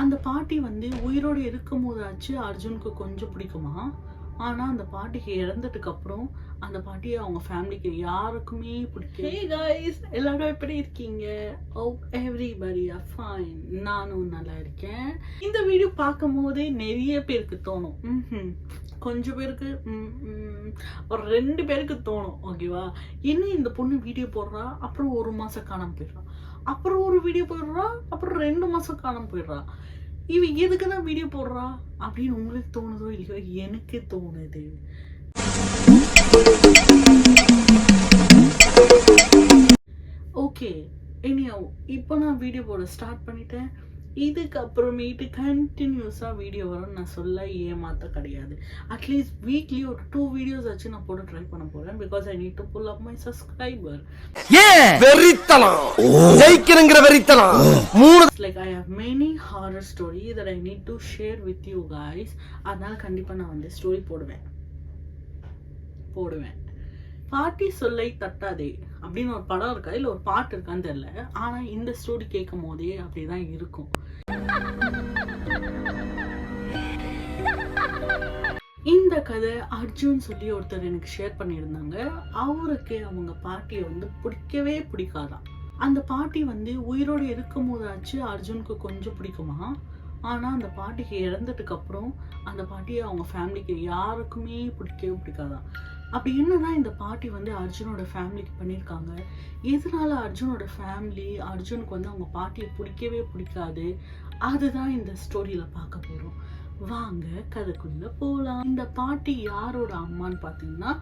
அந்த பாட்டி வந்து உயிரோடு இருக்கும்போதாச்சு அர்ஜுனுக்கு கொஞ்சம் பிடிக்குமா. ஆனா அந்த பாட்டிக்கு இறந்ததுக்கு அப்புறம் அந்த பாட்டியை அவங்க ஃபேமிலிக்கு யாருக்குமே பிடிக்கும். ஹே கைஸ், எல்லாரும் எப்படி இருக்கீங்க? ஓ எவ்ரிபடி ஆர் ஃபைன். நானும் நல்லா இருக்கேன். இந்த வீடியோ பார்க்கும் போதே நிறைய பேருக்கு தோணும், கொஞ்சம் பேருக்கு ஒரு 2 பேருக்கு தோணும், ஓகேவா? இன்னும் இந்த பொண்ணு வீடியோ போடுறா, அப்புறம் 1 மாசம் காணாம போயிடுறா, அப்புறம் ஒரு வீடியோ போடுறா, அப்புறம் 2 மாசம் காணாம போயிடுறா. இவ எதுக்குதான் வீடியோ போடுறா அப்படின்னு உங்களுக்கு தோணுதோ இல்லையோ, எனக்கு தோணுது. ஓகே, இப்போ நான் வீடியோ போட ஸ்டார்ட் பண்ணிட்டேன். இதுக்கு அப்புறமேட்டு கண்டினியூஸாக வீடியோ வரும்னு நான் சொல்ல ஏமாத்த கிடையாது. அட்லீஸ்ட் வீக்லி ஒரு 2 வீடியோஸ் ஆச்சு நான் போட ட்ரை பண்ண போகிறேன். Because I need to pull up my subscriber. Like I have many horror stories that I need to share with you guys. அதனால கண்டிப்பாக நான் வந்து ஸ்டோரி போடுவேன். பாட்டி சொல்லை தட்டாதே அப்படின்னு ஒரு படம் இருக்கா, இல்லை ஒரு பாட்டு இருக்கான்னு தெரியல. ஆனா இந்த ஸ்டோரி கேட்கும் போதே அப்படிதான் இருக்கும். இந்த கதை அர்ஜுன் சொல்லி ஒருத்தர் எனக்கு ஷேர் பண்ணியிருந்தாங்க. அவருக்கு அவங்க பாட்டியை வந்து பிடிக்கவே பிடிக்காதான். அந்த பாட்டி வந்து உயிரோடு இருக்கும் போதாச்சு அர்ஜுனுக்கு கொஞ்சம் பிடிக்குமா. ஆனா அந்த பாட்டிக்கு இறந்ததுக்கு அப்புறம் அந்த பாட்டியை அவங்க ஃபேமிலிக்கு யாருக்குமே பிடிக்கவே பிடிக்காதான். அப்படி என்னதான் இந்த பாட்டி வந்து அர்ஜுனோட ஃபேமிலிக்கு பண்ணியிருக்காங்க? எதனால அர்ஜுனோட ஃபேமிலி அர்ஜுனுக்கு வந்து அவங்க பாட்டியை பிடிக்கவே பிடிக்காது? அதுதான் இந்த ஸ்டோரியில பார்க்க போறோம். வாங்க கதைக்குள்ள போலாம். இந்த பாட்டி யாரோட அம்மான்னு பார்த்தீங்கன்னா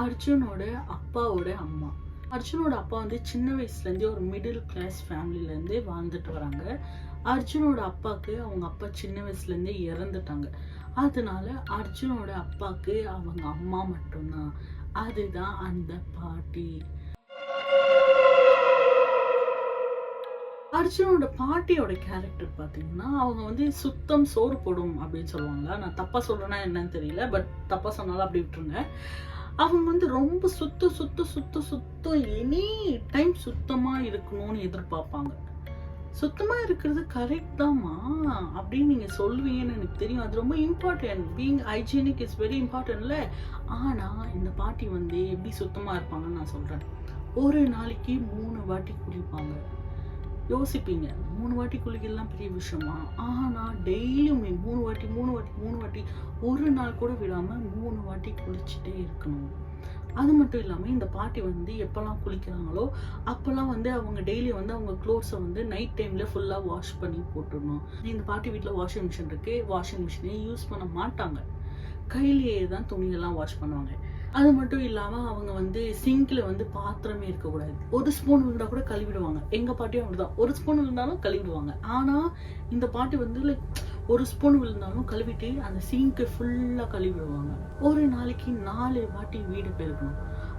அர்ஜுனோட அப்பாவோட அம்மா. அர்ஜுனோட அப்பா வந்து சின்ன வயசுல இருந்தே ஒரு மிடில் கிளாஸ் ஃபேமிலில இருந்தே வாழ்ந்துட்டு வராங்க. அர்ஜுனோட அப்பாவுக்கு அவங்க அப்பா சின்ன வயசுல இருந்தே இறந்துட்டாங்க. அதனால அர்ஜுனோட அப்பாவுக்கு அவங்க அம்மா மட்டும்தான். அதுதான் அந்த பாட்டி. அர்ஜுனோட பாட்டியோட கேரக்டர் பார்த்தீங்கன்னா அவங்க வந்து சுத்தம் சோறு போடும் அப்படின்னு சொல்லுவாங்களா. நான் தப்பா சொல்றேன்னா என்னன்னு தெரியல, பட் தப்பா சொன்னாலும் அப்படி விட்டுருங்க. அவங்க வந்து ரொம்ப சுத்தம் எனி டைம் சுத்தமா இருக்கணும்னு எதிர்பார்ப்பாங்க. சுத்தமா இருக்கிறது கரெக்ட் தான்மா அப்படின்னு நீங்க சொல்லுவீங்கன்னு எனக்கு தெரியும். அது ரொம்ப important. Being hygienic is very இம்பார்ட்டன்ட்ல. ஆனா இந்த பாட்டி வந்து எப்படி சுத்தமா இருப்பாங்கன்னு நான் சொல்றேன். ஒரு நாளைக்கு 3 வாட்டி குளிப்பாங்க. யோசிப்பீங்க, 3 வாட்டி குளிக்கலாம் பெரிய விஷயமா? ஆனா டெய்லியுமே 3 வாட்டி ஒரு நாள் கூட விடாம 3 வாட்டி குளிச்சுட்டே இருக்கணும். அது மட்டும் இல்லாமல் இந்த பாட்டி வந்து எப்போல்லாம் குளிக்கிறாங்களோ அப்போல்லாம் வந்து அவங்க டெய்லி வந்து அவங்க க்ளோத்ஸை வந்து நைட் டைமில் ஃபுல்லாக வாஷ் பண்ணி போட்டுடணும். இந்த பாட்டி வீட்டில் வாஷிங் மிஷின் இருக்குது. வாஷிங் மிஷினே யூஸ் பண்ண மாட்டாங்க. கையிலேயே தான் துணியெல்லாம் வாஷ் பண்ணுவாங்க. அது மட்டும் இல்லாமல் அவங்க வந்து சிங்கில் வந்து பாத்திரமே இருக்கக்கூடாது. ஒரு ஸ்பூன் விழுந்தா கூட கழுவிடுவாங்க. எங்கள் பாட்டியும் அப்படிதான், ஒரு ஸ்பூன் விழுந்தாலும் கழுவிடுவாங்க. ஆனால் இந்த பாட்டி வந்து லைக் ஒரு ஸ்பூன் விழுந்தாலும் கழுவிட்டு அந்த சிங்க்கு ஃபுல்லாக கழுவிடுவாங்க. ஒரு நாளைக்கு 4 வாட்டி வீடு பெருக்கணும்.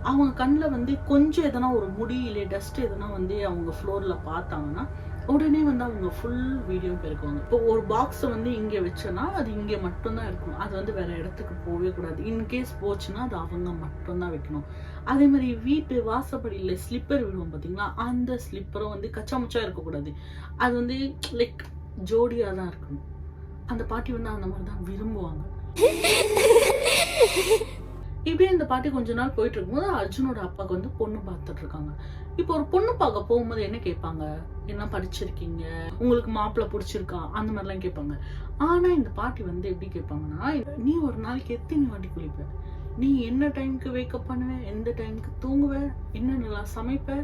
அவங்க கண்ணில் வந்து கொஞ்சம் எதனா ஒரு முடி இல்லை டஸ்ட் எதனா வந்து அவங்க ஃப்ளோரில் பார்த்தாங்கன்னா உடனே வந்து அவங்க ஃபுல் வீடியோ பெருக்குவாங்க. இப்போ ஒரு பாக்ஸை வந்து இங்கே வச்சோன்னா அது இங்கே மட்டும்தான் இருக்கணும். அது வந்து வேற இடத்துக்கு போகவே கூடாது. இன்கேஸ் போச்சுன்னா அது அவங்க மட்டும்தான் வைக்கணும். அதே மாதிரி வீட்டு வாசப்படியில் ஸ்லிப்பர் விடுவோம் பார்த்தீங்களா, அந்த ஸ்லிப்பரும் வந்து கச்சாமுச்சா இருக்கக்கூடாது. அது வந்து லைக் ஜோடியாக தான் இருக்கணும். அந்த பாட்டி வந்து அந்த மாதிரி தான் விரும்புவாங்க. இப்படியே இந்த பாட்டி கொஞ்ச நாள் போயிட்டு இருக்கும்போது அர்ஜுனோட அப்பாவுக்கு வந்து பொண்ணு பார்த்துட்டு இருக்காங்க. இப்போ ஒரு பொண்ணு பார்க்க போகும்போது என்ன கேட்பாங்க? என்ன படிச்சிருக்கீங்க, உங்களுக்கு மாப்பிள்ளை பிடிச்சிருக்கா, அந்த மாதிரிலாம் கேட்பாங்க. ஆனா இந்த பாட்டி வந்து எப்படி கேட்பாங்கன்னா, நீ ஒரு நாளைக்கு எத்தனை வாட்டி குளிப்ப, நீ என்ன டைமுக்கு வேக்கப் பண்ணுவ, எந்த டைமுக்கு தூங்குவ, என்ன நல்லா சமைப்ப,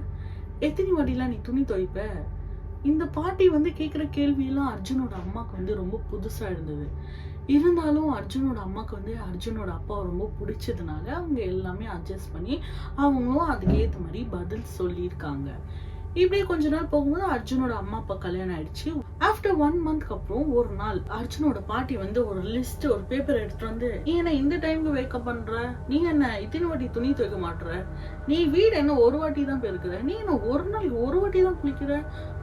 எத்தனை வாட்டிலாம் நீ துணி துவைப்ப. இந்த பாட்டி வந்து கேட்குற கேள்வியெல்லாம் அர்ஜுனோட அம்மாவுக்கு வந்து ரொம்ப புதுசா இருந்தது. இருந்தாலும் அர்ஜுனோட அம்மாவுக்கு வந்து அர்ஜுனோட அப்பா ரொம்ப பிடிச்சதுனால அவங்க எல்லாமே அட்ஜஸ்ட் பண்ணி அவங்களும் அதுக்கு ஏற்ற மாதிரி பதில் சொல்லியிருக்காங்க. இப்படியே கொஞ்ச நாள் போகும்போது அர்ஜுனோட அம்மா அப்பா கல்யாணம் ஆயிடுச்சு. ஆஃப்டர் 1 மந்த்க்கு அப்புறம் ஒரு நாள் அர்ஜுனோட பாட்டி வந்து ஒரு லிஸ்ட், ஒரு பேப்பர் எடுத்துட்டு வந்து, நீ என்ன இந்த டைமுக்கு வேக்கப் பண்ற, நீ என்ன இத்தனை வாட்டி துணி துவைக்க மாட்டுற, நீ வீடு என்ன ஒரு வாட்டி தான் பெருக்குற, நீ என்ன ஒரு நாளைக்கு ஒரு வாட்டி தான் குளிக்கிற,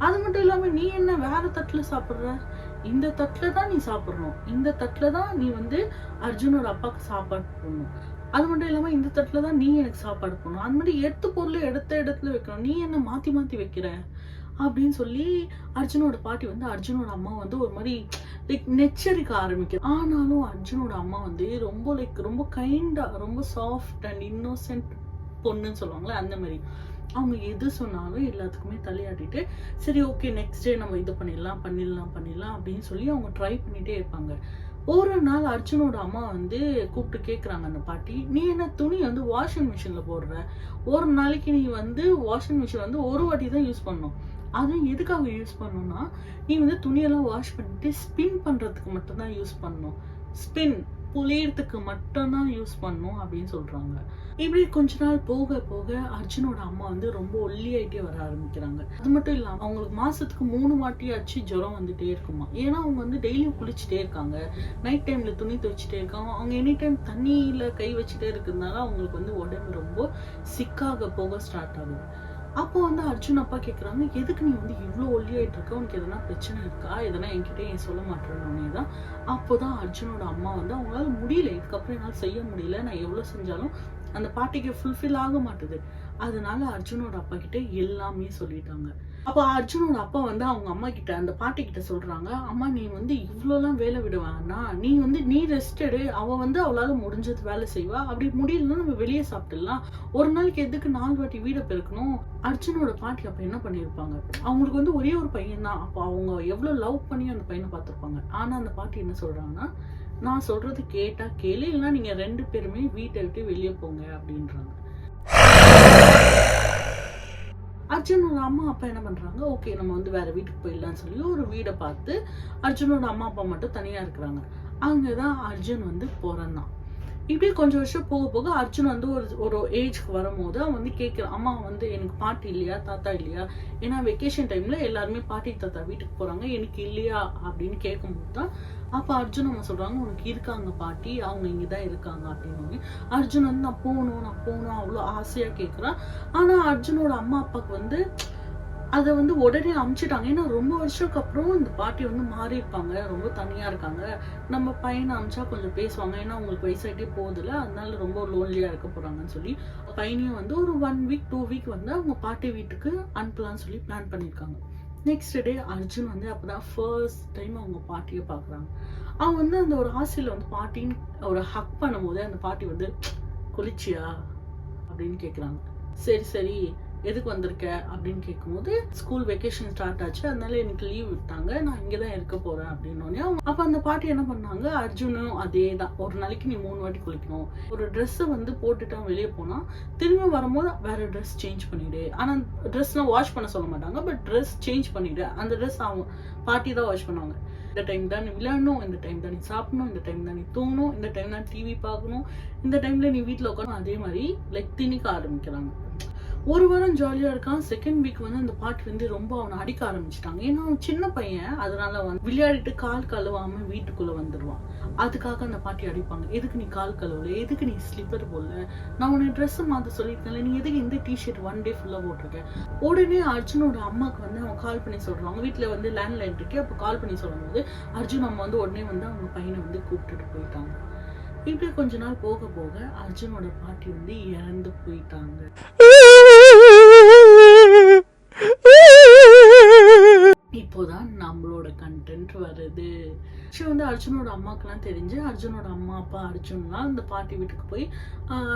அது மட்டும் இல்லாம நீ என்ன வேற தட்டுல சாப்பிடுற, இந்த தட்டுல தான் நீ சாப்பிடணும், இந்த தட்டுல தான் நீ வந்து அர்ஜுனோட அப்பாவுக்கு சாப்பாடு போடணும், அது மட்டும் இல்லாம இந்த தட்டுல தான் நீ எனக்கு சாப்பாடு போடணும், அந்த மாதிரி எடுத்த பொருள் எடுத்த இடத்துல வைக்கணும், நீ என்ன மாத்தி மாத்தி வைக்கிற அப்படின்னு சொல்லி அர்ஜுனோட பாட்டி வந்து அர்ஜுனோட அம்மா வந்து ஒரு மாதிரி லைக் நெச்சரிக்க ஆரம்பிக்கும். ஆனாலும் அர்ஜுனோட அம்மா வந்து ரொம்ப ரொம்ப கைண்டா, ரொம்ப சாஃப்ட் அண்ட் இன்னோசென்ட் பொண்ணுன்னு சொல்லுவாங்களே அந்த மாதிரி. அவங்க எது சொன்னாலும் எல்லாத்துக்குமே தலையாட்டிட்டு சரி ஓகே நெக்ஸ்ட் டே நம்ம இது பண்ணிடலாம் அப்படின்னு சொல்லி அவங்க ட்ரை பண்ணிட்டே இருப்பாங்க. ஒரு நாள் அர்ஜுனோட அம்மா வந்து கூப்பிட்டு கேட்குறாங்க அந்த பாட்டி, நீ என்ன துணி வந்து வாஷிங் மிஷினில் போடுற, ஒரு நாளைக்கு நீ வந்து வாஷிங் மிஷின் வந்து ஒரு வாட்டி தான் யூஸ் பண்ணணும், அதுவும் எதுக்காக யூஸ் பண்ணணும்னா நீ வந்து துணியெல்லாம் வாஷ் பண்ணிட்டு ஸ்பின் பண்ணுறதுக்கு மட்டும்தான் யூஸ் பண்ணணும், ஸ்பின் புளியறதுக்கு மட்டும்தான் யூஸ் பண்ணும் அப்படின்னு சொல்றாங்க. இப்படி கொஞ்ச நாள் போக போக அர்ஜுனோட அம்மா வந்து ரொம்ப ஒல்லியாயிட்டே வர ஆரம்பிக்கிறாங்க. அது மட்டும் இல்லாம அவங்களுக்கு மாசத்துக்கு 3 வாட்டியாச்சு ஜுரம் வந்துட்டே இருக்குமா. ஏன்னா அவங்க வந்து டெய்லியும் குளிச்சுட்டே இருக்காங்க, நைட் டைம்ல துணி துவைச்சிட்டே இருக்காங்க, அவங்க எனி டைம் தண்ணியில கை வச்சுட்டே இருக்கிறதுனால அவங்களுக்கு வந்து உடம்பு ரொம்ப சிக்காக போக ஸ்டார்ட் ஆகுது. அப்போ வந்து அர்ஜுன் அப்பா கேட்குறாங்க, எதுக்கு நீ வந்து இவ்வளோ ஒல்லியாயிட்டு இருக்க, உனக்கு எதனா பிரச்சனை இருக்கா, எதனா என்கிட்ட ஏன் சொல்ல மாட்டேன்னு தான். அப்போதான் அர்ஜுனோட அம்மா வந்து அவங்களால முடியல, இதுக்கப்புறம் என்னால் செய்ய முடியல, நான் எவ்வளோ செஞ்சாலும் அந்த பாட்டிக்கு ஃபுல்ஃபில் ஆக மாட்டுது, அதனால அர்ஜுனோட அப்பா கிட்ட எல்லாமே சொல்லிட்டாங்க. அப்போ அர்ஜுனோட அப்பா வந்து அவங்க அம்மா கிட்ட அந்த பாட்டி கிட்ட சொல்றாங்க, அம்மா நீ வந்து இவ்வளோலாம் வேலை விடுவான்னா நீ ரெஸ்ட் எடு, அவ வந்து அவளால முடிஞ்சது வேலை செய்வா, அப்படி முடியலன்னா நம்ம வெளியே சாப்பிட்டுடலாம், ஒரு நாளைக்கு எதுக்கு 4 வாட்டி வீடை பெருக்கணும். அர்ஜுனோட பாட்டி அப்ப என்ன பண்ணிருப்பாங்க, அவங்களுக்கு வந்து ஒரே ஒரு பையன் தான், அப்போ அவங்க எவ்வளவு லவ் பண்ணி அந்த பையனை பார்த்திருப்பாங்க. ஆனா அந்த பாட்டி என்ன சொல்றாங்கன்னா, நான் சொல்றது கேட்டா கேளு, இல்லைன்னா நீங்க 2 பேருமே வீட்டை விட்டு வெளியே போங்க அப்படின்றாங்க. அர்ஜுனோட அம்மா அப்பா என்ன பண்றாங்க, ஓகே நம்ம வந்து வேற வீட்டுக்கு போயிடலாம்னு சொல்லி ஒரு வீடை பார்த்து அர்ஜுனோட அம்மா அப்பா மட்டும் தனியா இருக்கிறாங்க. அங்கதான் அர்ஜுன் வந்து பிறந்தான். இப்படியே கொஞ்சம் வருஷம் போக போக அர்ஜுன் வந்து ஒரு ஏஜ்க்கு வரும்போது அவன் வந்து கேட்கிறான், அம்மா வந்து எனக்கு பாட்டி இல்லையா தாத்தா இல்லையா, ஏன்னா வெக்கேஷன் டைம்ல எல்லாருமே பாட்டி தாத்தா வீட்டுக்கு போறாங்க, எனக்கு இல்லையா அப்படின்னு கேட்கும்போது தான் அப்ப அர்ஜுன் அம்மா சொல்றாங்க, உனக்கு இருக்காங்க பாட்டி, அவங்க இங்கதான் இருக்காங்க அப்படின்னு. அர்ஜுன் வந்து நான் போகணும் அவ்வளவு ஆசையா கேட்கிறான். ஆனா அர்ஜுனோட அம்மா அப்பாவுக்கு வந்து அதை வந்து உடனே அமுச்சிட்டாங்க. ஏன்னா ரொம்ப வருஷத்துக்கு அப்புறம் இந்த பாட்டி வந்து மாறி இருப்பாங்க, ரொம்ப தனியா இருக்காங்க, நம்ம பையனை அமிச்சா கொஞ்சம் பேசுவாங்க, ஏன்னா அவங்களுக்கு வயசாயிட்டே போகுதுல, அதனால ரொம்ப லோன்லியா இருக்க போறாங்கன்னு சொல்லி பையனையும் வந்து ஒரு 1 வீக் 2 வீக் வந்து அவங்க பாட்டி வீட்டுக்கு அனுப்பலாம்னு சொல்லி பிளான் பண்ணிருக்காங்க. நெக்ஸ்ட் டே அர்ஜுன் வந்து அப்பதான் ஃபர்ஸ்ட் டைம் அவங்க பாட்டியை பாக்குறாங்க. அவங்க வந்து அந்த ஒரு ஆசையில வந்து பாட்டின்னு ஒரு ஹக் பண்ணும் போது அந்த பாட்டி வந்து குளிச்சியா அப்படின்னு கேக்குறாங்க. சரி எதுக்கு வந்திருக்க அப்படின்னு கேட்கும்போது, ஸ்கூல் வெக்கேஷன் ஸ்டார்ட் ஆச்சு, அதனால எனக்கு லீவ் விட்டாங்க, நான் இங்கதான் இருக்க போறேன் அப்படின்னு. அப்ப அந்த பாட்டி என்ன பண்ணாங்க, அர்ஜுனும் அதே தான், ஒரு நாளைக்கு நீ 3 வாட்டி குளிக்கணும், ஒரு ட்ரெஸ்ஸை வந்து போட்டுட்டு வெளியே போனா திரும்ப வரும்போது வேற ட்ரெஸ் சேஞ்ச் பண்ணிடு, ஆனா ட்ரெஸ்லாம் வாஷ் பண்ண சொல்ல மாட்டாங்க, பட் ட்ரெஸ் சேஞ்ச் பண்ணிடு, அந்த ட்ரெஸ் அவங்க பாட்டி தான் வாஷ் பண்ணுவாங்க. இந்த டைம் தான் நீ விளையாடணும், இந்த டைம் தான் நீ சாப்பிடணும், இந்த டைம் தான் நீ தூங்கணும், இந்த டைம் தான் டிவி பார்க்கணும், இந்த டைம்ல நீ வீட்டுல உட்காரணும். அதே மாதிரி லைக் திணிக்க ஆரம்பிக்கிறாங்க. ஒரு வாரம் ஜாலியா இருக்கான். செகண்ட் வீக் வந்து அந்த பாட்டி வந்து ரொம்ப அவனை அடிக்க ஆரம்பிச்சிட்டாங்க. ஏன்னா அவன் சின்ன பையன், அதனால வந்து விளையாடிட்டு கால் கழுவாம வீட்டுக்குள்ள வந்துடுவான். அதுக்காக அந்த பாட்டி அடிப்பாங்க, எதுக்கு நீ கால் கழுவல, எதுக்கு நீ ஸ்லிப்பர் போடல, நான் உன்னை ட்ரெஸ் மாத்த சொல்லியிருக்கேன்ல, நீ எதுக்கு இந்த டிஷர்ட் 1 டே ஃபுல்லா போட்டிருக்க. உடனே அர்ஜுனோட அம்மாக்கு வந்து அவன் கால் பண்ணி சொல்றாங்க, வீட்டுல வந்து லேண்ட்லைன் இருக்கு, அப்ப கால் பண்ணி சொல்லும் போது அர்ஜுன் அம்மா வந்து உடனே வந்து அவங்க பையனை வந்து கூப்பிட்டுட்டு போயிட்டாங்க. இப்படி கொஞ்ச நாள் போக போக அர்ஜுனோட பாட்டி வந்து இறந்து போயிட்டாங்க. இப்போதான் நம்மளோட கண்டென்ட் வருது. வந்து அர்ஜுனோட அம்மாக்கெல்லாம் தெரிஞ்சு அர்ஜுனோட அம்மா அப்பா அர்ஜுன்லாம் அந்த பாட்டி வீட்டுக்கு போய்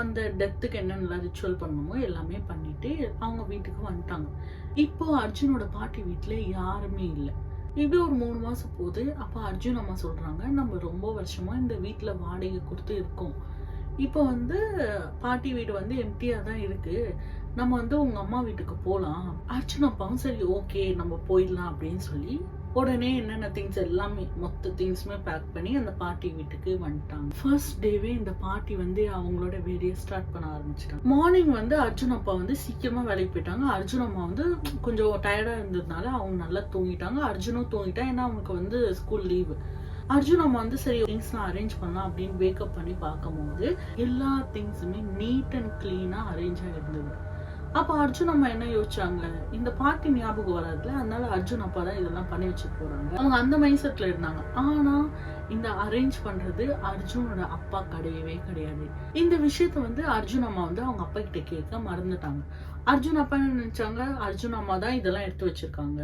அந்த டெத்துக்கு என்னென்ன ரிச்சுவல் பண்ணணுமோ எல்லாமே பண்ணிட்டு அவங்க வீட்டுக்கு வந்துட்டாங்க. இப்போ அர்ஜுனோட பாட்டி வீட்டுல யாருமே இல்லை. இப்படி ஒரு 3 மாசம் போகுது. அப்ப அர்ஜுன் அம்மா சொல்றாங்க, நம்ம ரொம்ப வருஷமா இந்த வீட்டுல வாடகை கொடுத்து இருக்கோம், இப்போ வந்து பாட்டி வீடு வந்து எம்டியா தான் இருக்கு, நம்ம வந்து உங்க அம்மா வீட்டுக்கு போலாம். அர்ஜுன் அப்பாவும் சரி ஓகே நம்ம போயிடலாம் அப்படின்னு சொல்லி உடனே என்னென்ன திங்ஸ் எல்லாமே மொத்த திங்ஸுமே பேக் பண்ணி அந்த பாட்டி வீட்டுக்கு வந்துட்டாங்க. ஃபர்ஸ்ட் டேவே இந்த பாட்டி வந்து அவங்களோட வேலையை ஸ்டார்ட் பண்ண ஆரம்பிச்சிட்டாங்க. மார்னிங் வந்து அர்ஜுன் அப்பா வந்து சீக்கிரமா வேலைக்கு போயிட்டாங்க. அர்ஜுன் அம்மா வந்து கொஞ்சம் டயர்டா இருந்ததுனால அவங்க நல்லா தூங்கிட்டாங்க. அர்ஜுனும் தூங்கிட்டான், ஏன்னா அவனுக்கு வந்து ஸ்கூல் லீவு. அர்ஜுன் அம்மா வந்து சரி திங்ஸ்லாம் அரேஞ்ச் பண்ணலாம் அப்படின்னு வேக்கப் பண்ணி பார்க்கும் போது எல்லா திங்ஸுமே நீட் அண்ட் கிளீனா அரேஞ்ச் ஆயிருந்தது. அப்ப அர்ஜுன் அம்மா என்ன யோசிச்சாங்க, இந்த பாட்டி ஞாபகம் வராதுல, அதனால அர்ஜுன் அப்பா தான் இதெல்லாம் பண்ணி வச்சுட்டு போறாங்க. அவங்க அந்த மைண்ட் செட்ல இருந்தாங்க. ஆனா இந்த அரேஞ்ச் பண்றது அர்ஜுனோட அப்பா கிடையவே கிடையாது. இந்த விஷயத்த வந்து அர்ஜுன் அம்மா வந்து அவங்க அப்பா கிட்ட கேட்க மறந்துட்டாங்க. அர்ஜுன் அப்பா என்ன நினைச்சாங்க, அர்ஜுன் அம்மா தான் இதெல்லாம் எடுத்து வச்சிருக்காங்க.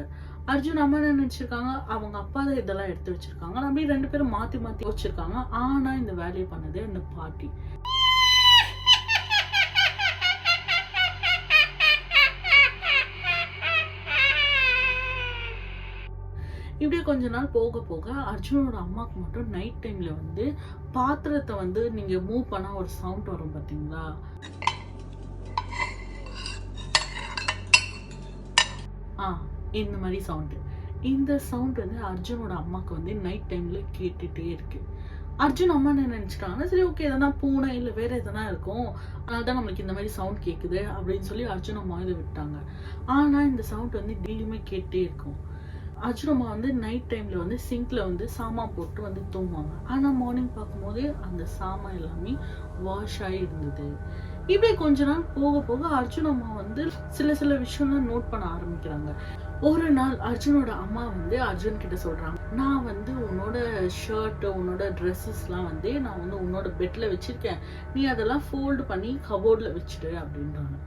அர்ஜுன் அம்மா என்ன நினைச்சிருக்காங்க, அவங்க அப்பா தான் இதெல்லாம் எடுத்து வச்சிருக்காங்க. அப்படியே 2 பேரும் மாத்தி மாத்தி வச்சிருக்காங்க. ஆனா இந்த வேலையை பண்ணது அந்த பாட்டி. இப்படியே கொஞ்ச நாள் போக போக அர்ஜுனோட அம்மாக்கு மட்டும் நைட் டைம்ல வந்து பாத்திரத்தை வந்து நீங்க மூவ் பண்ணா ஒரு சவுண்ட் வரும் பாத்தீங்களா, இந்த மாதிரி சவுண்ட். இந்த சவுண்ட் வந்து அர்ஜுனோட அம்மாக்கு வந்து நைட் டைம்ல கேட்டுட்டே இருக்கு. அர்ஜுன் அம்மா என்ன நினைச்சிட்டாங்கன்னா, சரி ஓகே எதனா பூனை இல்ல வேற எதனா இருக்கும், அதனாலதான் நம்மளுக்கு இந்த மாதிரி சவுண்ட் கேக்குது அப்படின்னு சொல்லி அர்ஜுன் அம்மா இதை விட்டாங்க. ஆனா இந்த சவுண்ட் வந்து டெய்லியுமே கேட்டே இருக்கும். அர்ஜுன் அம்மா வந்து நைட் டைம்ல வந்து சிங்க்ல வந்து சாமான் போட்டு வந்து தூங்குவாங்க. ஆனா மார்னிங் பார்க்கும்போது அந்த சாமான் எல்லாமே வாஷ் ஆகி இருந்தது. இப்படி கொஞ்ச நாள் போக போக அர்ஜுன் அம்மா வந்து சில விஷயம்லாம் நோட் பண்ண ஆரம்பிக்கிறாங்க. ஒரு நாள் அர்ஜுனோட அம்மா வந்து அர்ஜுன் கிட்ட சொல்றாங்க, நான் வந்து உன்னோட ஷர்ட் உன்னோட ட்ரெஸ்ஸஸ் எல்லாம் வந்து நான் வந்து உன்னோட பெட்ல வச்சிருக்கேன், நீ அதெல்லாம் ஃபோல்டு பண்ணி கபோர்ட்ல வச்சிடு அப்படின்றாங்க.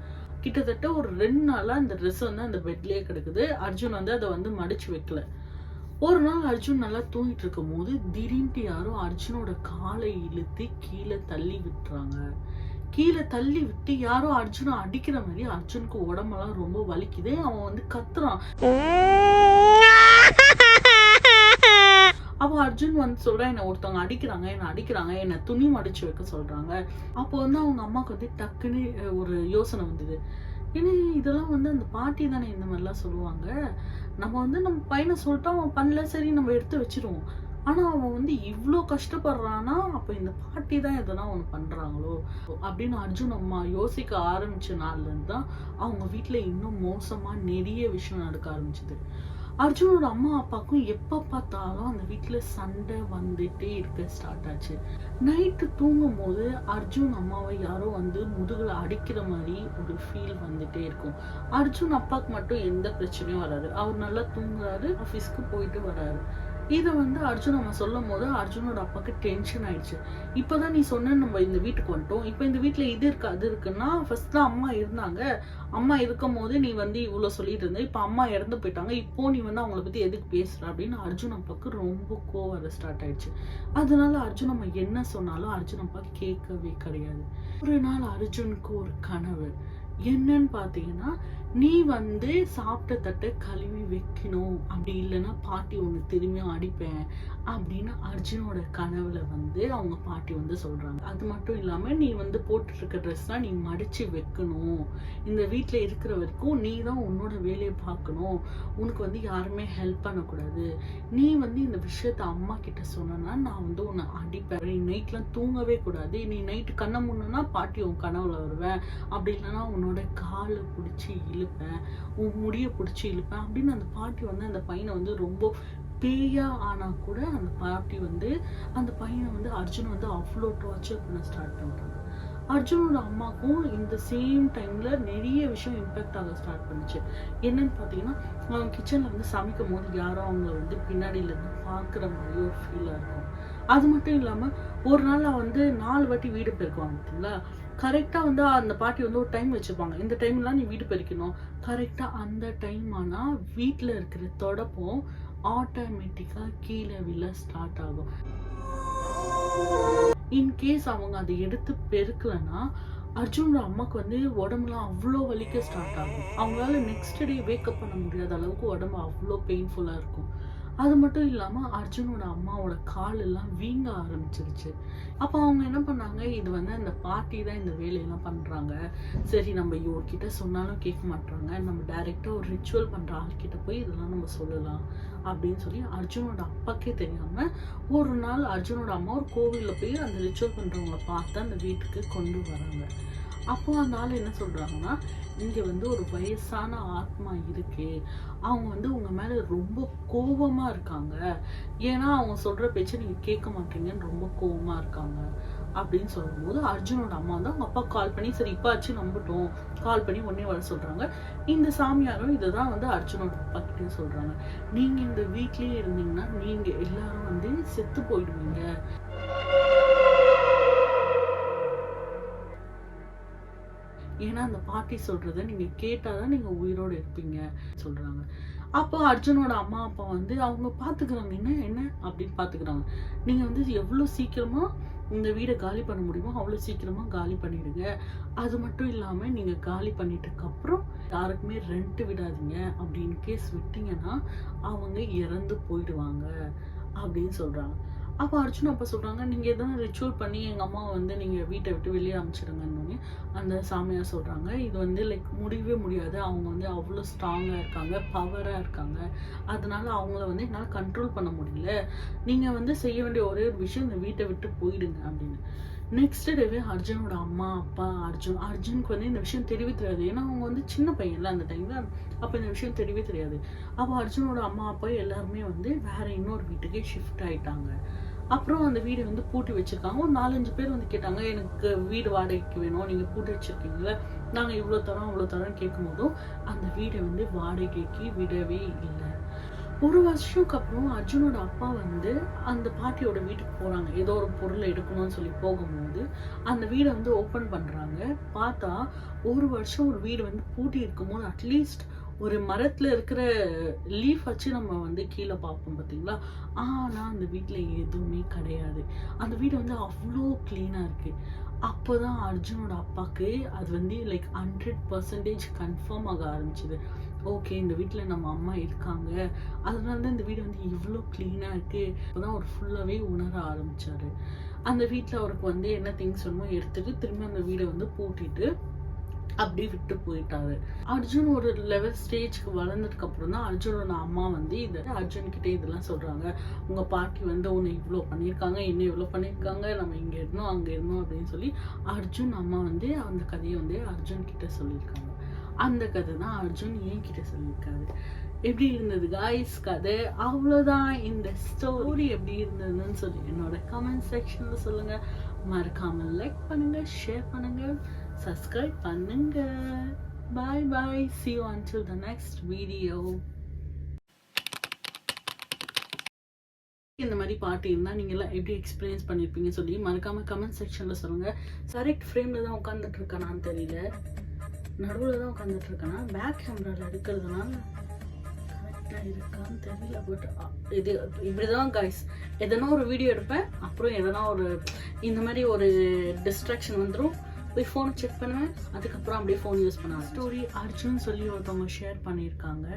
கிட்டத்தட்ட ஒரு 2 நாளா அந்த ட்ரெஸ் வந்து அந்த பெட்லயே கிடக்குது. அர்ஜுன் வந்து அதை வந்து மடிச்சு வைக்கல. ஒரு நாள் அர்ஜுன் நல்லா தூங்கிட்டு இருக்கும் போது திடீர்னு யாரும் அர்ஜுனோட காலை இழுத்து கீழே தள்ளி விட்டுறாங்க. கீழே தள்ளி விட்டு யாரோ அர்ஜுனை அடிக்கிற மாதிரி அர்ஜுனுக்கு உடம்பெல்லாம் ரொம்ப வலிக்குது. அவன் வந்து கத்துறான். அப்போ அர்ஜுன் வந்து சொல்றான், என்ன ஒருத்தவங்க அடிக்கிறாங்க, என்ன துணி மடிச்சு வைக்க சொல்றாங்க. அப்போ வந்து அவங்க அம்மாவுக்கு வந்து டக்குன்னு ஒரு யோசனை வந்தது. ஏன்னா இதெல்லாம் வந்து அந்த பாட்டி தானே இந்த மாதிரிலாம் சொல்லுவாங்க, நம்ம வந்து நம்ம பையனை சொல்லிட்டோம், அவன் பண்ணல, சரி நம்ம எடுத்து வச்சிருவோம். ஆனா அவன் வந்து இவ்ளோ கஷ்டப்படுறான்னா அப்ப இந்த பாட்டி தான் எதனா ஒண்ணு பண்றாங்களோ அப்படின்னு அர்ஜுன் அம்மா யோசிக்க ஆரம்பிச்ச நாள்ல இருந்து தான் அவங்க வீட்டுல இன்னும் மோசமா நிறைய விஷயம் நடக்க ஆரம்பிச்சது. அர்ஜுனோட அம்மா அப்பாவுக்கும் எப்ப பார்த்தாலும் அந்த வீட்டுல சண்டை வந்துட்டே இருக்க ஸ்டார்ட் ஆச்சு. நைட்டு தூங்கும் போது அர்ஜுன் அம்மாவை யாரோ வந்து முதுகுல அடிக்கிற மாதிரி ஒரு ஃபீல் வந்துட்டே இருக்கும். அர்ஜுன் அப்பாவுக்கு மட்டும் எந்த பிரச்சனையும் வராது, அவர் நல்லா தூங்குறாரு, ஆபீஸ்க்கு போயிட்டு வராரு. இதை வந்து அர்ஜுன் அம்மா சொல்லும் போது அர்ஜுனோட அப்பாவுக்கு டென்ஷன் ஆயிடுச்சு. இப்பதான் நீ சொன்ன நம்ம இந்த வீட்டுக்கு வந்துட்டோம், இப்ப இந்த வீட்டுல இது இருக்கு அது இருக்குன்னா, ஃபர்ஸ்ட் தான் அம்மா இருந்தாங்க, அம்மா இருக்கும் போது நீ வந்து இவ்வளவு சொல்லிட்டு இருந்த, இப்ப அம்மா இறந்து போயிட்டாங்க, இப்போ நீ வந்து அவங்கள பத்தி எதுக்கு பேசுற அப்படின்னு அர்ஜுன் அப்பாவுக்கு ரொம்ப கோவம் வர ஸ்டார்ட் ஆயிடுச்சு. அதனால அர்ஜுன் அம்மா என்ன சொன்னாலும் அர்ஜுன் அப்பா கேட்கவே கிடையாது. ஒரு நாள் அர்ஜுனுக்கு ஒரு கனவு. என்னன்னு பாத்தீங்கன்னா, நீ வந்து சாப்பிட்ட தட்டை கழுவி வைக்கணும், அப்படி இல்லைன்னா பாட்டி ஒண்ணு திரும்பியும் அடிப்பேன் அப்படின்னு அர்ஜுனோட கனவுல வந்து அவங்க பாட்டி வந்து சொல்றாங்க. அது மட்டும் இல்லாம நீ வந்து போட்டுட்டு இருக்க ட்ரெஸ் தான் நீ மடிச்சு வைக்கணும், இந்த வீட்டுல இருக்கிற வரைக்கும் நீ தான் உன்னோட வேலையை பார்க்கணும், உனக்கு வந்து யாருமே ஹெல்ப் பண்ணக்கூடாது, நீ வந்து இந்த விஷயத்த அம்மா கிட்ட சொன்னா நான் வந்து உன்னை அடிப்பேன், நீ நைட்லாம் தூங்கவே கூடாது, நீ நைட்டு கண்ணை முன்னா பாட்டி உன் கனவுல வருவேன், அப்படி இல்லைன்னா உன்னோட காலை பிடிச்சி இழுப்பேன், உன் முடிய பிடிச்சி இழுப்பேன் அப்படின்னு அந்த பாட்டி வந்து அந்த பையனை வந்து ரொம்ப பேயா ஆனா கூட அந்த பாட்டி வந்து அந்த பையனை வந்து அர்ஜுன் வந்து அவ்வளோ டார்ச்சர் பண்ண ஸ்டார்ட் பண்றாங்க. அர்ஜுனோட அம்மாக்கும் இந்த சேம் டைம்ல நிறைய விஷயம் இம்பாக்ட் ஆக ஸ்டார்ட் பண்ணுச்சு. என்னன்னு பாத்தீங்கன்னா, அவங்க கிச்சன்ல வந்து சமைக்கும் போது யாரும் அவங்க வந்து பின்னாடியில இருந்து பாக்குற மாதிரி ஒரு ஃபீலா இருக்கும். அது மட்டும் இல்லாம ஒரு நாள் வந்து 4 வாட்டி வீடு பெருக்குவாங்க பார்த்தீங்களா, கரெக்டா வந்து அந்த பாட்டி வந்து ஒரு டைம் வச்சுப்பாங்க, இந்த டைம்லாம் நீ வீடு பெருக்கணும். கரெக்டா அந்த டைம் ஆனா வீட்டுல இருக்கிற தொடப்பம் ஆட்டோமேட்டிக்கா கீழே விழ ஸ்டார்ட் ஆகும். இன்கேஸ் அவங்க அதை எடுத்து பெருக்கலன்னா அர்ஜுனோட அம்மாக்கு வந்து உடம்புலாம் அவ்வளோ வலிக்க ஸ்டார்ட் ஆகும். அவங்களால நெக்ஸ்ட் டே வேக்கப் பண்ண முடியாத அளவுக்கு உடம்பு அவ்வளோ பெயின்ஃபுல்லா இருக்கும். அது மட்டும் இல்லாம அர்ஜுனோட அம்மாவோட கால் எல்லாம் வீங்க ஆரம்பிச்சிருச்சு. அப்ப அவங்க என்ன பண்ணாங்க, இது வந்து அந்த பாட்டி தான் இந்த வேலையெல்லாம் பண்றாங்க, சரி நம்ம இவர்கிட்ட சொன்னாலும் கேட்க மாட்டாங்க, நம்ம டைரக்டா ஒரு ரிச்சுவல் பண்ற ஆள்கிட்ட போய் இதெல்லாம் நம்ம சொல்லலாம் அப்படின்னு சொல்லி அர்ஜுனோட அப்பாக்கே தெரியாம ஒரு நாள் அர்ஜுனோட அம்மா ஒரு கோவில்ல போய் அந்த ரிச்சுவல் பண்றவங்களை பார்த்து அந்த வீட்டுக்கு கொண்டு வராங்க. அப்போ அந்த ஆள் என்ன சொல்றாங்கன்னா, இங்க வந்து ஒரு வயசான ஆத்மா இருக்கு, அவங்க வந்து உங்க மேல ரொம்ப கோபமா இருக்காங்க, ஏன்னா அவங்க சொல்ற பேச்சை நீங்க கேட்க மாட்டீங்கன்னு ரொம்ப கோபமா இருக்காங்க அப்படின்னு சொல்லும்போது அர்ஜுனோட அம்மா வந்து அவங்க அப்பா கால் பண்ணி சரி இப்போ ஆச்சு நம்பட்டும் கால் பண்ணி உடனே வர சொல்றாங்க. இந்த சாமியாரும் இதுதான் வந்து அர்ஜுனோட அப்பா கிட்டே சொல்றாங்க, நீங்க இந்த வீட்லயே இருந்தீங்கன்னா நீங்க எல்லாரும் வந்து செத்து போயிடுவீங்க. ஏன்னா அந்த பாட்டி சொல்றத நீங்க கேட்டாதான் நீங்க உயிரோட இருப்பீங்க சொல்றாங்க. அப்போ அர்ஜுனோட அம்மா அப்பா வந்து அவங்க பாத்துக்கிறாங்க, என்ன என்ன அப்படின்னு பாத்துக்கிறாங்க. நீங்க வந்து எவ்வளவு சீக்கிரமா இந்த வீடை காலி பண்ண முடியுமோ அவ்வளவு சீக்கிரமா காலி பண்ணிடுங்க. அது மட்டும் இல்லாம நீங்க காலி பண்ணிட்டதுக்கு அப்புறம் யாருக்குமே ரெண்ட் விடாதீங்க. அப்படின்னு கேஸ் விட்டீங்கன்னா அவங்க இறந்து போயிடுவாங்க அப்படின்னு சொல்றாங்க. அப்போ அர்ஜுன் அப்பா சொல்றாங்க, நீங்க எதனா ரிச்சுவல் பண்ணி எங்க அம்மாவை வந்து நீங்க வீட்டை விட்டு வெளியே அனுப்பிச்சிடுங்கன்னு. அந்த சாமியார் சொல்றாங்க, இது வந்து லைக் முடியவே முடியாது, அவங்க வந்து அவ்வளோ ஸ்ட்ராங்கா இருக்காங்க, பவரா இருக்காங்க, அதனால அவங்கள வந்து என்னால கண்ட்ரோல் பண்ண முடியல. நீங்க வந்து செய்ய வேண்டிய ஒரே ஒரு விஷயம் இந்த வீட்டை விட்டு போயிடுங்க அப்படின்னு. நெக்ஸ்ட் டேவே அர்ஜுனோட அம்மா அப்பா அர்ஜுனுக்கு வந்து இந்த விஷயம் தெரியவே தெரியாது. ஏன்னா அவங்க வந்து சின்ன பையன்ல அந்த டைம்ல. அப்ப இந்த விஷயம் தெரியவே தெரியாது. அப்போ அர்ஜுனோட அம்மா அப்பா எல்லாருமே வந்து வேற இன்னொரு வீட்டுக்கே ஷிஃப்ட் ஆயிட்டாங்க. அப்புறம் அந்த வீடு வந்து பூட்டி வச்சிருக்காங்க. ஒரு 4-5 பேர் வந்து கேட்டாங்க, எனக்கு வீடு வாடகைக்கு வேணும், நீங்க பூட்டி வச்சிருக்கீங்களா, நாங்க இவ்வளவு தரோம் அவ்வளவு தரோம் கேட்கும் போதும் அந்த வீடை வந்து வாடகைக்கு விடவே இல்லை. ஒரு வருஷத்துக்கு அப்புறம் அர்ஜுனோட அப்பா வந்து அந்த பாட்டியோட வீட்டுக்கு போறாங்க. ஏதோ ஒரு பொருளை எடுக்கணும்னு சொல்லி போகும்போது அந்த வீடை வந்து ஓபன் பண்றாங்க. பார்த்தா ஒரு வருஷம் ஒரு வீடு வந்து பூட்டி இருக்கும்போது அட்லீஸ்ட் ஒரு மரத்துல இருக்கிற லீஃப் வச்சு நம்ம வந்து கீழே பார்ப்போம் பார்த்தீங்களா. ஆனா அந்த வீட்டுல எதுவுமே கிடையாது. அந்த வீடு வந்து அவ்வளோ கிளீனா இருக்கு. அப்போதான் அர்ஜுனோட அப்பாக்கு அது வந்து லைக் 100% கன்ஃபார்ம் ஆக ஆரம்பிச்சுது. ஓகே, இந்த வீட்டில் நம்ம அம்மா இருக்காங்க, அதனால தான் இந்த வீடு வந்து இவ்வளோ க்ளீனாக இருக்கு. அப்போதான் அவர் ஃபுல்லாகவே உணர ஆரம்பிச்சாரு. அந்த வீட்டில் அவருக்கு வந்து என்ன திங்ஸ் வேணுமோ எடுத்துட்டு திரும்பி அந்த வீடை வந்து பூட்டிட்டு அப்படியே விட்டு போயிட்டாரு. அர்ஜுன் ஒரு லெவல் ஸ்டேஜ்க்கு வளர்ந்ததுக்கு அப்புறம் தான் அர்ஜுனோட அம்மா வந்து இதை அர்ஜுன் கிட்டே இதெல்லாம் சொல்றாங்க, உங்க பாட்டி வந்து உன்னை இவ்வளோ பண்ணியிருக்காங்க, இன்னும் இவ்வளோ பண்ணியிருக்காங்க, நம்ம இங்க இருந்தோம் அங்க இருந்தோம் அப்படின்னு சொல்லி அர்ஜுன் அம்மா வந்து அந்த கதையை வந்து அர்ஜுன் கிட்ட சொல்லியிருக்காங்க. அந்த கதை தான் அர்ஜுன் ஏன் கிட்ட சொல்லியிருக்காரு. எப்படி இருந்தது காய்ஸ் கதை? அவ்வளோதான். இந்த ஸ்டோரி எப்படி இருந்ததுன்னு சொல்லி என்னோட கமெண்ட் செக்ஷன்ல சொல்லுங்க. மறக்காம லைக் பண்ணுங்க, ஷேர் பண்ணுங்க, சப்ஸ்கிரைப் பண்ணுங்க. பாய் பாய். See you until the next video. இந்த மாதிரி பாட்டு இருந்தால் நீங்களாம் எப்படி எக்ஸ்பீரியன்ஸ் பண்ணியிருப்பீங்கன்னு சொல்லி மறக்காம கமெண்ட் செக்ஷன்ல சொல்லுங்க. கரெக்ட் ஃப்ரேம்ல தான் உட்காந்துட்டு இருக்கானான்னு தெரியல, நடுவில் தான் உட்காந்துட்டு இருக்கானா, பேக் கேமரால எடுக்கிறதுனால கரெக்டாக இருக்கான்னு தெரியல. பட் இது இப்படிதான் கைஸ், எதனா ஒரு வீடியோ எடுப்பேன், அப்புறம் எதனா ஒரு இந்த மாதிரி ஒரு டிஸ்ட்ராக்ஷன் வந்துடும், போய் ஃபோனை செக் பண்ணுவேன், அதுக்கப்புறம் அப்படியே ஃபோன் யூஸ் பண்ணுவேன். ஸ்டோரி அர்ஜுன் சொல்லி ஒருத்தவங்க ஷேர் பண்ணியிருக்காங்க.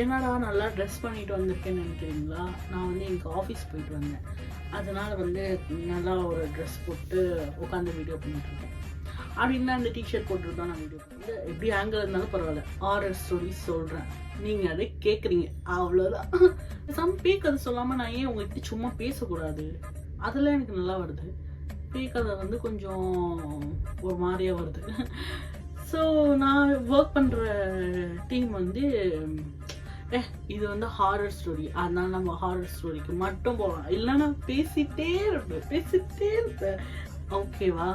என்னடா நல்லா ட்ரெஸ் பண்ணிட்டு வந்திருக்கேன்னு நினைக்கிறீங்களா? நான் வந்து எனக்கு ஆஃபீஸ் போயிட்டு வந்தேன், அதனால வந்து நல்லா ஒரு ட்ரெஸ் போட்டு உட்காந்து வீடியோ பண்ணிட்டு இருக்கேன். அப்படின்னா இந்த டிஷர்ட் போட்டுருந்தா நான் வீடியோ வந்து எப்படி ஆங்கிள் இருந்தாலும் பரவாயில்ல, ஆர்டர் ஸ்டோரி சொல்கிறேன், நீங்கள் அதை கேட்குறீங்க, அவ்வளோதான். சம் பேக் அது சொல்லாமல் நான் ஏன் உங்ககிட்ட சும்மா பேசக்கூடாது? அதெல்லாம் எனக்கு நல்லா வருது. பேக்கதை வந்து கொஞ்சம் ஒரு மாதிரியாக வருது. ஸோ நான் ஒர்க் பண்ணுற டீம் வந்து இது வந்து ஹாரர் ஸ்டோரி, அதனால நம்ம ஹாரர் ஸ்டோரிக்கு மட்டும் போகலாம், இல்லைன்னா பேசிட்டே இருப்பேன். ஓகேவா?